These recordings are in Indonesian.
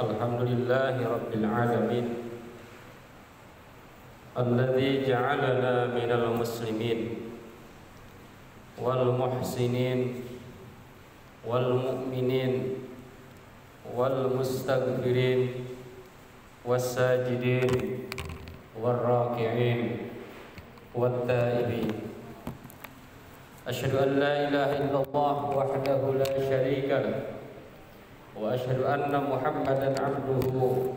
Alhamdulillahi Rabbil Alamin Alladzi ja'alana minal muslimin wal muhsinin wal mu'minin wal mustaghfirin was sajidin wal raki'in wat taibin. Asyhadu an la ilaha illallah wahdahu la syarika lah wa asyhadu anna Muhammadan abduhu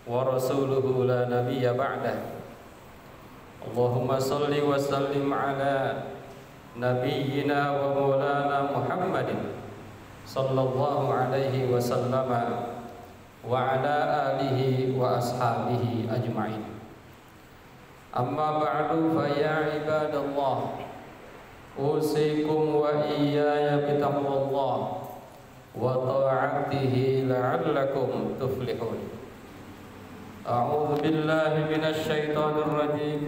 wa rasuluhu la nabiyya ba'dah. Allahumma salli wa sallim ala nabiyyina wa maulana Muhammadin sallallahu alaihi wa sallama wa ala alihi wa ashabihi ajma'in. Amma ba'du fa ya ibadallah, usikum wa iyaya bitaqwallah wa ta'atihi la'allakum tuflihun. A'udzu billahi minasy syaithanir rajim.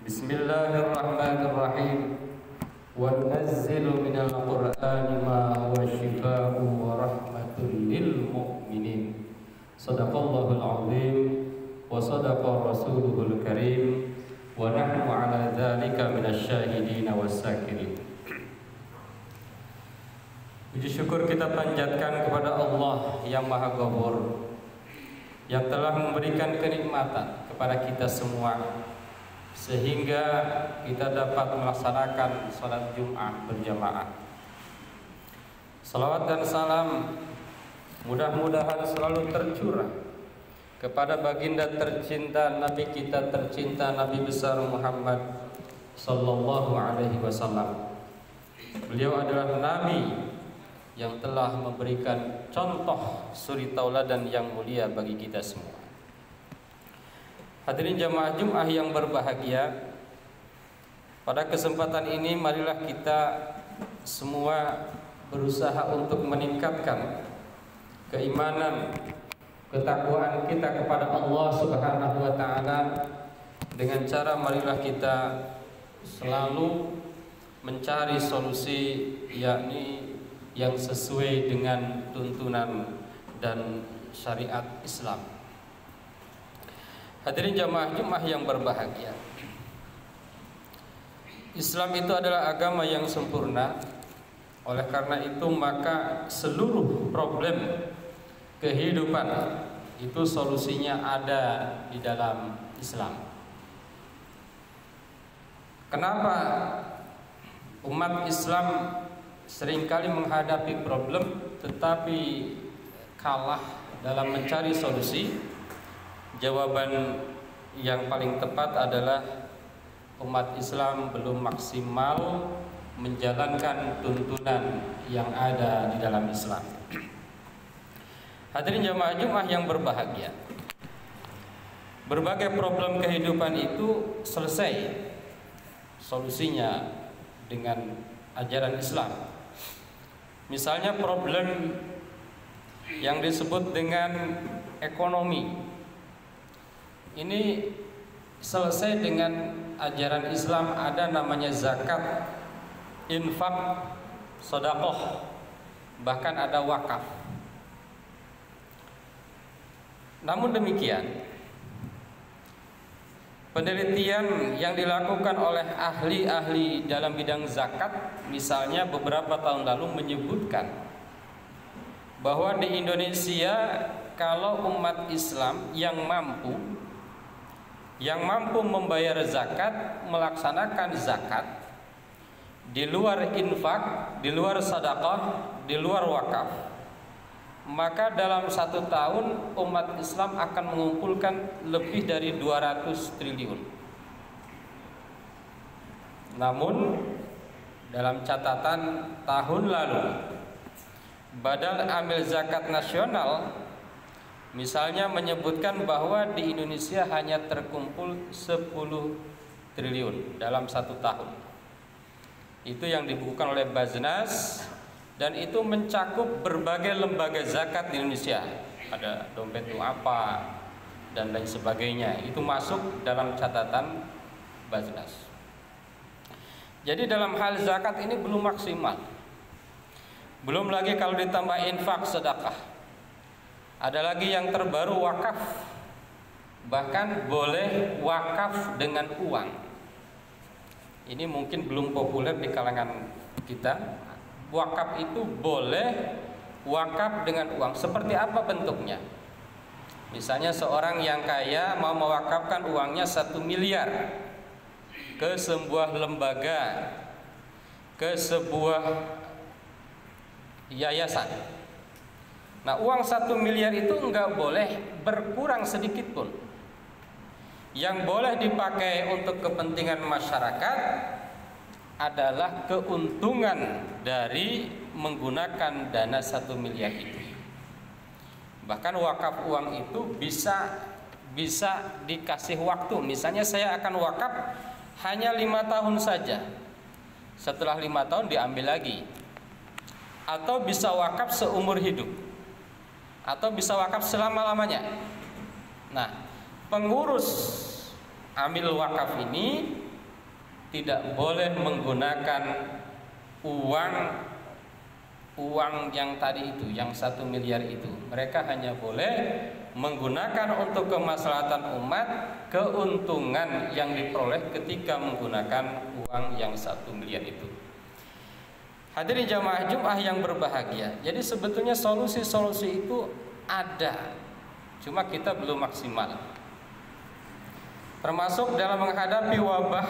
Bismillahirrahmanirrahim. Wa nunazzilu minal qur'ani ma huwa syifaa'un wa rahmatun lil mu'minin. Shadaqallahul 'azim wa shadaqa rasuluhul karim wa nahnu 'ala dzalika minasy syahidin was-sakirin. Puji syukur kita panjatkan kepada Allah yang Maha Ghafur, yang telah memberikan kenikmatan kepada kita semua sehingga kita dapat melaksanakan salat Jumat berjamaah. Salawat dan salam mudah-mudahan selalu tercurah kepada baginda tercinta, Nabi kita tercinta, Nabi besar Muhammad sallallahu alaihi wasallam. Beliau adalah Nabi yang telah memberikan contoh suri tauladan yang mulia bagi kita semua. Hadirin jamaah Jumat yang berbahagia, pada kesempatan ini marilah kita semua berusaha untuk meningkatkan keimanan, ketakwaan kita kepada Allah Subhanahu wa taala dengan cara marilah kita selalu mencari solusi, yakni yang sesuai dengan tuntunan dan syariat Islam. Hadirin jamaah Jumat yang berbahagia, Islam itu adalah agama yang sempurna. Oleh karena itu maka seluruh problem kehidupan itu solusinya ada di dalam Islam. Kenapa umat Islam seringkali menghadapi problem tetapi kalah dalam mencari solusi? Jawaban yang paling tepat adalah umat Islam belum maksimal menjalankan tuntunan yang ada di dalam Islam. Hadirin jamaah Jumat yang berbahagia, berbagai problem kehidupan itu selesai solusinya dengan ajaran Islam. Misalnya problem yang disebut dengan ekonomi, ini selesai dengan ajaran Islam. Ada namanya zakat, infak, sedekah, bahkan ada wakaf. Namun demikian, penelitian yang dilakukan oleh ahli-ahli dalam bidang zakat, misalnya beberapa tahun lalu menyebutkan bahwa di Indonesia kalau umat Islam yang mampu membayar zakat, melaksanakan zakat di luar infak, di luar sedekah, di luar wakaf, maka dalam 1 tahun umat Islam akan mengumpulkan lebih dari 200 triliun. Namun dalam catatan tahun lalu, Badan Amil Zakat Nasional misalnya menyebutkan bahwa di Indonesia hanya terkumpul 10 triliun dalam 1 tahun. Itu yang dibukukan oleh Baznas, dan itu mencakup berbagai lembaga zakat di Indonesia. Ada dompet apa dan lain sebagainya. Itu masuk dalam catatan Baznas. Jadi dalam hal zakat ini belum maksimal. Belum lagi kalau ditambah infak sedekah. Ada lagi yang terbaru, wakaf. Bahkan boleh wakaf dengan uang. Ini mungkin belum populer di kalangan kita. Wakaf itu boleh wakaf dengan uang. Seperti apa bentuknya? Misalnya seorang yang kaya mau mewakafkan uangnya 1 miliar ke sebuah lembaga, ke sebuah yayasan. Nah, uang 1 miliar itu enggak boleh berkurang sedikit pun. Yang boleh dipakai untuk kepentingan masyarakat adalah keuntungan dari menggunakan dana 1 miliar itu. Bahkan wakaf uang itu bisa dikasih waktu. Misalnya saya akan wakaf hanya 5 tahun saja. Setelah 5 tahun diambil lagi. Atau bisa wakaf seumur hidup. Atau bisa wakaf selama-lamanya. Nah, pengurus amil wakaf ini tidak boleh menggunakan uang yang tadi itu, yang 1 miliar itu. Mereka hanya boleh menggunakan untuk kemaslahatan umat, keuntungan yang diperoleh ketika menggunakan uang yang 1 miliar itu. Hadirin jamaah Jumat yang berbahagia. Jadi sebetulnya solusi-solusi itu ada, cuma kita belum maksimal. Termasuk dalam menghadapi wabah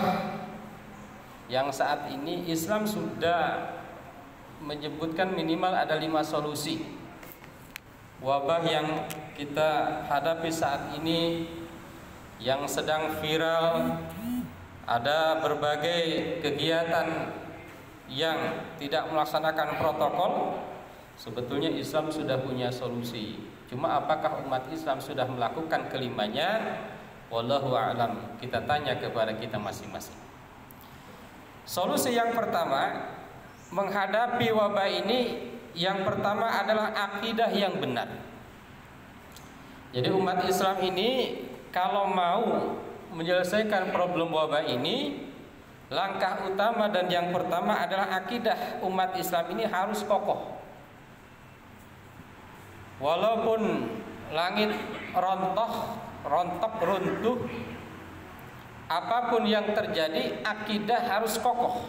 yang saat ini Islam sudah menyebutkan minimal ada 5 solusi. Wabah yang kita hadapi saat ini yang sedang viral, ada berbagai kegiatan yang tidak melaksanakan protokol. Sebetulnya Islam sudah punya solusi. Cuma apakah umat Islam sudah melakukan kelimanya? Wallahu a'lam. Kita tanya kepada kita masing-masing. Solusi yang pertama menghadapi wabah ini, yang pertama adalah akidah yang benar. Jadi umat Islam ini kalau mau menyelesaikan problem wabah ini, langkah utama dan yang pertama adalah akidah umat Islam ini harus kokoh. Walaupun langit rontok runtuh, apapun yang terjadi, akidah harus kokoh.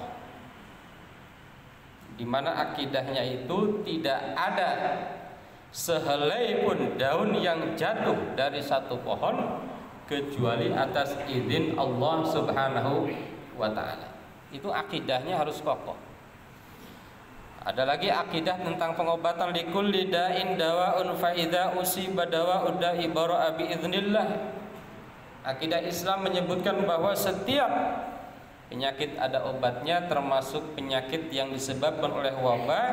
Di mana akidahnya itu tidak ada sehelai pun daun yang jatuh dari satu pohon kecuali atas izin Allah Subhanahu wa ta'ala. Itu akidahnya harus kokoh. Ada lagi akidah tentang pengobatan, likulli da'in dawa'un fa idza usiba dawa'ud da'i bara'a bi idznillah. Akidah Islam menyebutkan bahwa setiap penyakit ada obatnya, termasuk penyakit yang disebabkan oleh wabah.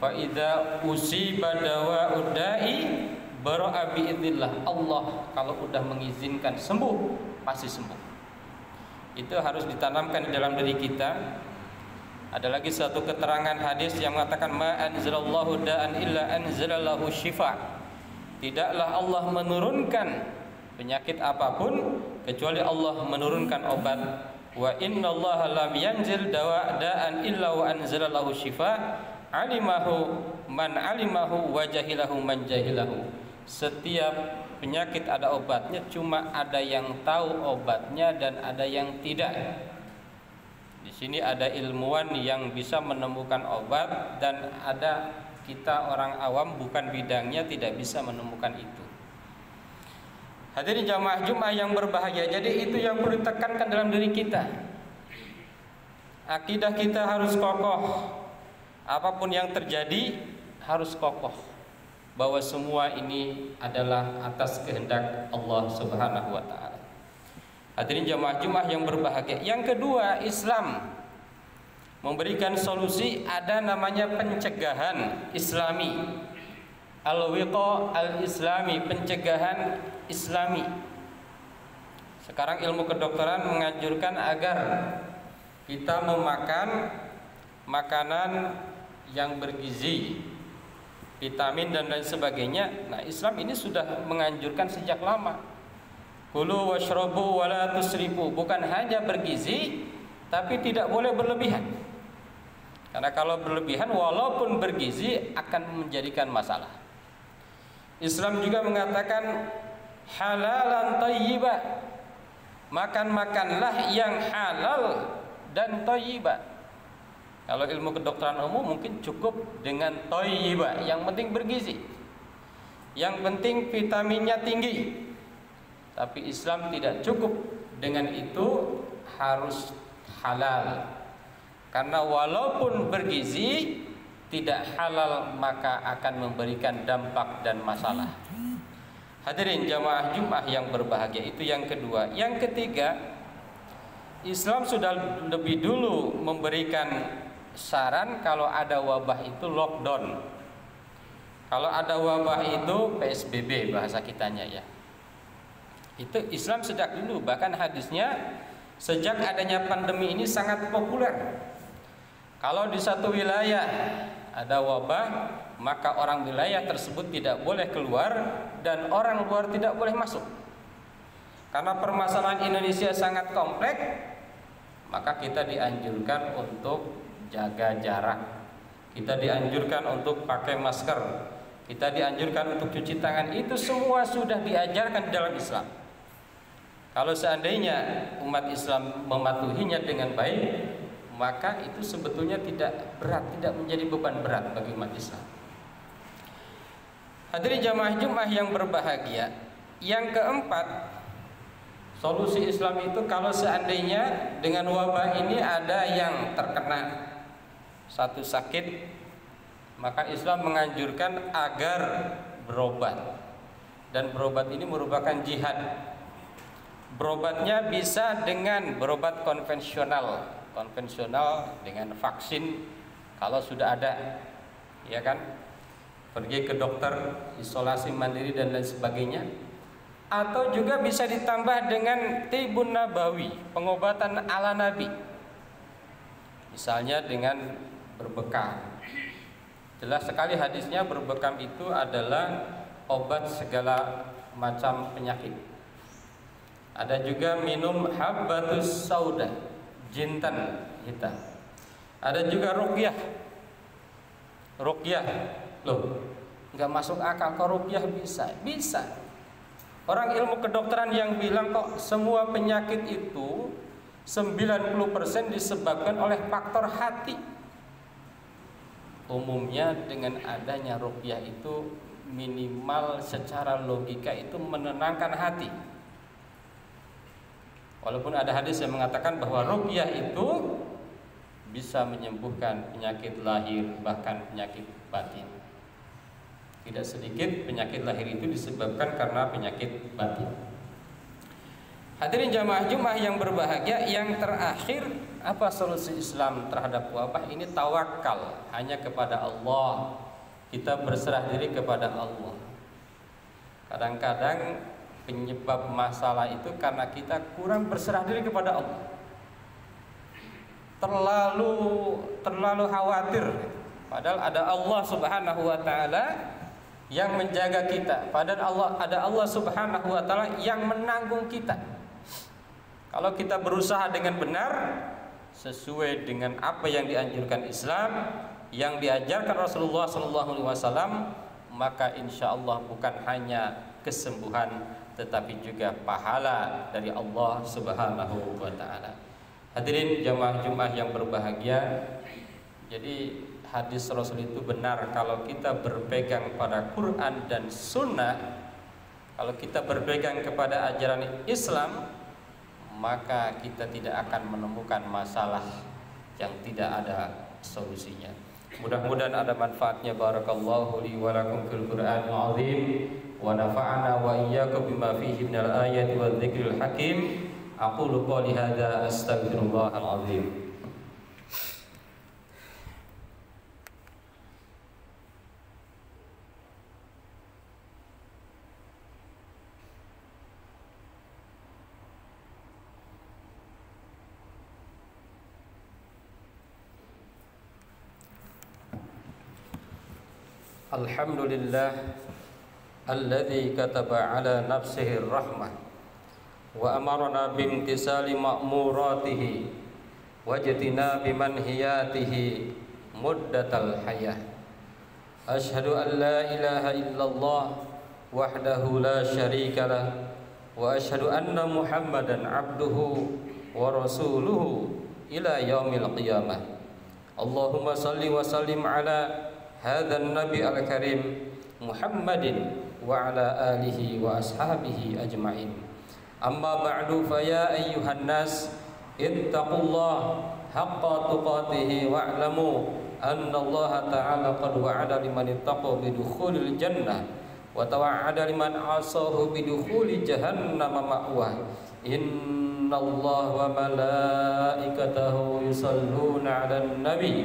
Fa idza usiba dawa'ud da'i bara'a bi idznillah. Allah kalau udah mengizinkan sembuh, pasti sembuh. Itu harus ditanamkan di dalam diri kita. Ada lagi satu keterangan hadis yang mengatakan ma anzalallahu da'an illa anzalallahu syifa. Tidaklah Allah menurunkan penyakit apapun kecuali Allah menurunkan obat. Wa innallaha lam yanzil da'an illa wa anzalallahu syifa. Alimahu man alimahu wa jahilahu man jahilahu. Setiap penyakit ada obatnya, cuma ada yang tahu obatnya dan ada yang tidak. Di sini ada ilmuwan yang bisa menemukan obat dan ada kita orang awam bukan bidangnya tidak bisa menemukan itu. Hadirin jamaah Jumat yang berbahagia, jadi itu yang perlu ditekankan dalam diri kita. Akidah kita harus kokoh. Apapun yang terjadi harus kokoh bahwa semua ini adalah atas kehendak Allah Subhanahu wa ta'ala. Hadirin jamaah Jumat yang berbahagia. Yang kedua, Islam memberikan solusi, ada namanya pencegahan Islami. Al-wiqa al-islami, pencegahan Islami. Sekarang ilmu kedokteran menganjurkan agar kita memakan makanan yang bergizi, vitamin dan lain sebagainya. Nah, Islam ini sudah menganjurkan sejak lama. Kulu washrabu wala tusrifu, bukan hanya bergizi tapi tidak boleh berlebihan. Karena kalau berlebihan walaupun bergizi akan menjadikan masalah. Islam juga mengatakan halalan thayyiba, makan-makanlah yang halal dan thayyiba. Kalau ilmu kedokteran umum mungkin cukup dengan thayyiba, yang penting bergizi, yang penting vitaminnya tinggi. Tapi Islam tidak cukup dengan itu, harus halal. Karena walaupun bergizi tidak halal maka akan memberikan dampak dan masalah. Hadirin jamaah Jumat yang berbahagia, itu yang kedua. Yang ketiga, Islam sudah lebih dulu memberikan saran kalau ada wabah itu lockdown. Kalau ada wabah itu PSBB bahasa kitanya ya. Itu Islam sejak dulu, bahkan hadisnya sejak adanya pandemi ini sangat populer. Kalau di satu wilayah ada wabah, maka orang wilayah tersebut tidak boleh keluar dan orang luar tidak boleh masuk. Karena permasalahan Indonesia sangat kompleks, maka kita dianjurkan untuk jaga jarak. Kita dianjurkan untuk pakai masker. Kita dianjurkan untuk cuci tangan. Itu semua sudah diajarkan dalam Islam. Kalau seandainya umat Islam mematuhinya dengan baik, maka itu sebetulnya tidak berat, tidak menjadi beban berat bagi umat Islam. Hadirin jamaah Jumat yang berbahagia, yang keempat, solusi Islam itu kalau seandainya dengan wabah ini ada yang terkena satu sakit, maka Islam menganjurkan agar berobat. Dan berobat ini merupakan jihad. Berobatnya bisa dengan berobat konvensional dengan vaksin kalau sudah ada, ya kan? Pergi ke dokter, isolasi mandiri dan lain sebagainya. Atau juga bisa ditambah dengan tibun nabawi, pengobatan ala Nabi. Misalnya dengan berbekam. Jelas sekali hadisnya, berbekam itu adalah obat segala macam penyakit. Ada juga minum habbatus sauda, jintan hitam. Ada juga ruqyah. Ruqyah, loh, nggak masuk akal kok ruqyah bisa? Bisa. Orang ilmu kedokteran yang bilang kok semua penyakit itu 90% disebabkan oleh faktor hati. Umumnya dengan adanya ruqyah itu minimal secara logika itu menenangkan hati. Walaupun ada hadis yang mengatakan bahwa ruqyah itu bisa menyembuhkan penyakit lahir, bahkan penyakit batin. Tidak sedikit penyakit lahir itu disebabkan karena penyakit batin. Hadirin jamaah Jumat yang berbahagia, yang terakhir, apa solusi Islam terhadap wabah ini? Tawakal hanya kepada Allah. Kita berserah diri kepada Allah. Kadang-kadang penyebab masalah itu karena kita kurang berserah diri kepada Allah. Terlalu khawatir. Padahal ada Allah Subhanahu wa taala yang menjaga kita. Padahal ada Allah Subhanahu wa taala yang menanggung kita. Kalau kita berusaha dengan benar sesuai dengan apa yang dianjurkan Islam, yang diajarkan Rasulullah SAW, maka insya Allah bukan hanya kesembuhan tetapi juga pahala dari Allah Subhanahu wa taala. Hadirin jamaah Jumat yang berbahagia, jadi hadis Rasul itu benar kalau kita berpegang pada Quran dan Sunnah, kalau kita berpegang kepada ajaran Islam, maka kita tidak akan menemukan masalah yang tidak ada solusinya. Mudah-mudahan ada manfaatnya. Barakallahu li wa lakum fil Qur'anil azim wa nafa'ana wa iyyakum bima fihi minal ayati wadh dzikril hakim. Aqulu qouli hadza astaghfirullahal azim. Alhamdulillah alladzi kataba ala nafsihi rahmah wa amarna bimtisali ma'muratihi wajtina bimanhiyatihi muddatal hayah. Asyhadu an la ilaha illallah وحده لا شريك له وأشهد أن محمدا عبده ورسوله إلى يوم القيامة اللهم صل وسلم على هذا النبي الكريم محمد وعلى آله وأصحابه أجمعين أما بعد فيا أيها الناس اتقوا الله حق تقاته واعلموا أن الله تعالى قد وعد لمن اتقوا بدخول الجنة وتوعد لمن عصاه بدخول جهنم مأواه إن الله وملائكته يصلون على النبي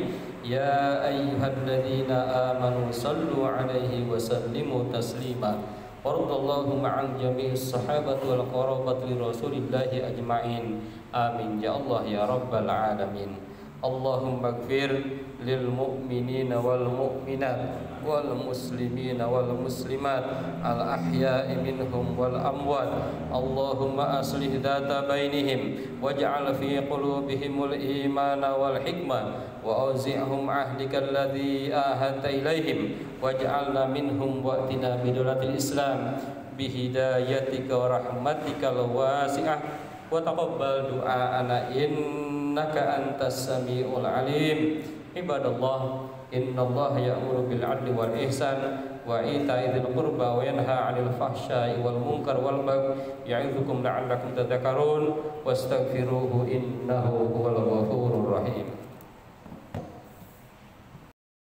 يا أيها الذين آمنوا صلوا عليه وسلموا تسليما وارض اللهم عن جميع الصحابة والقرابة لرسول الله أجمعين آمين يا الله يا رب العالمين اللهم اغفر للمؤمنين والمؤمنات والمسلمين والمسلمات الأحياء منهم والأموات اللهم أصلح ذات بينهم واجعل في قلوبهم الإيمان والحكمة وأوزعهم عهدك الذي آهدت إليهم واجعلنا منهم وأتنا بدولة الإسلام بهدايتك ورحمتك الواسعة وتقبل دعاءنا إنك أنت السميع العليم عباد الله إن الله يأمر بالعدل والإحسان وإيتاء ذي القربى وينهى عن الفحشاء والمنكر والبغي يعظكم لعلكم تذكرون واستغفروه إنه هو الغفور الرحيم